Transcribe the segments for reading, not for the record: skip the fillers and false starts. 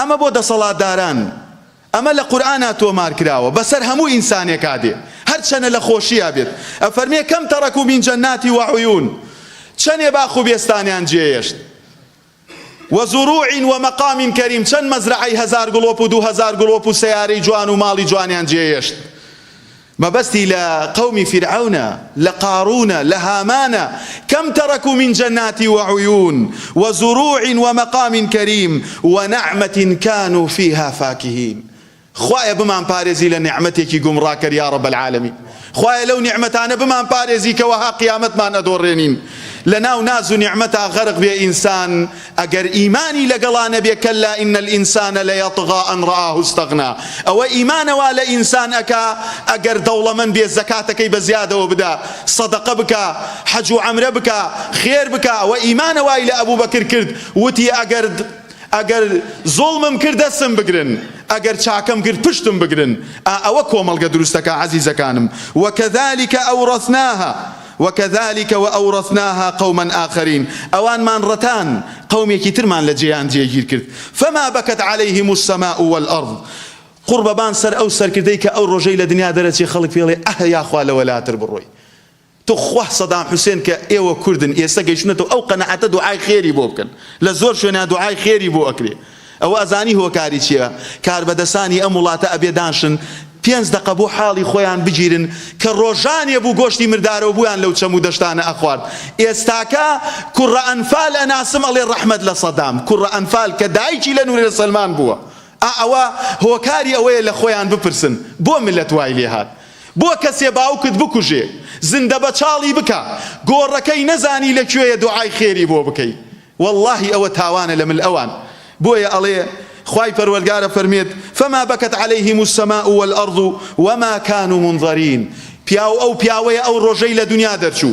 ئەمە بۆ دەسەڵاتداران، ئەمە لە قورئانە تۆمار کراوە بەسەر هەموو ئینسانێکا دێ هەرچەنە لە خۆشییا بێت. ئەفەرمێ کەم تەڕەکو من جەناتی وعیون، چەندێ باخ و بێستانیان جێهێشت، وزروع ومقام كريم، چەند مەزرعەی 1000 گڵۆپ و 2000 گڵۆپ و سەیارەی جوان و ماڵی جوانیان جێهێشت. مەبەستی لە قەومی فرعونە، لە قارونە، لە هامانە. كم تركوا من جنات وعيون وزروع ومقام كريم ونعمة كانوا فيها فاكهين. خوایە بمان پارێزی لە نعمەتێکی گومڕاکەر یا رب العالمین. خوایە لەو نعمەتانە بمان پارێزی کەوەها قیامەتمان ئەدۆڕێنین. لەناو ناز و نعمەتا غەرق بێ ئینسان ئەگەر ئیمانی لەگەڵانە بێ کەلا ئین الئینسان لەیەطغا ئەن ڕآه استەغنا. ئەوە ئیمانەوە لە ئینسان ئەکا ئەگەر دەوڵەمەند بێ زەکاتەکەی بە زیادەوە بدا، سەدەقە بکە، حەج و عەمرە بکە، خێر بکە. ئەوە ئیمانەوای لە ئەبوو بەکر کرد، وتی ئەگەر زوڵمم کرد دەستم بگرن، ئەگەر چاکەم کرد پشتم بگرن. ئەوە کۆمەڵگە دروستەکە عەزیزەکانم. وكذلك وأورثناها قوما آخرين. أوان من رتان قومي كترمان لجيان جيجير كرت. فما بكت عليهم السماء والأرض. قرب بان سر أو سر كرديك أو رجي لدنيا درتي خلق فيلي يا أخوة ولا تربروي. تخوه صدام حسين كأيوة كردن يستقيشنته أو قناعته دعاء خيري بوكن لزور شونا دعاء خيري بو أكري. أو أزاني هو كاري شيئا كار بدساني أمولات أبي دانشن 5 دقه بۆ حاڵی خۆیان بگیرن کە ڕۆژانێ بوو گۆشتی مردارەوە بوویان لەو چەموو دەشتانە ئەخوارد. ئێستاکە کوڕە ئەنفال ئەناسم ئەڵێ ڕەحمەت لە سەدام، کوڕە ئەنفال کە دایکی لە نورێ سەلمان بووە. ئەوە هۆکاری ئەوەیە لە خۆیان بپرسن بۆ ملەت وای لێ هات، بۆ کەسێ باوکت بکوژێ، زندە بە چاڵی بکە، گۆڕەکەی نەزانی لەکوێیە دوعای خێری بۆ بکەی. واللهی ئەوە تاوانە لە مل ئەوان. بۆیە ئەڵێ خواي پروردگار فرميت فما بكت عليهم السماء والأرض وما كانوا منظرين. پیاو او پیاوی او روجی لدنیا درچو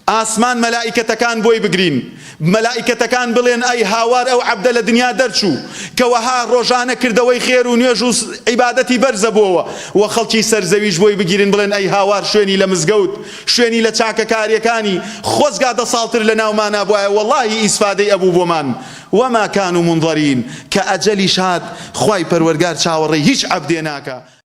آسمان ملائكة كان بوي بگرين، ملائكة كان بلين اي هاوار او عبد لدنیا درچو كوها روجانا كردوي خير ونيجو عبادتي برزبوه وخلقي سرزويج بوي بگرين بلين اي هاوار شويني لمزگوت شويني لچاكا كاريكاني خوز قاعدة سالتر لنا وما نابوه. والله اسفادي ابو بومان وما كانوا منظرين كأجل شاد خواي پروردگار چاوري هيچ عبديناكا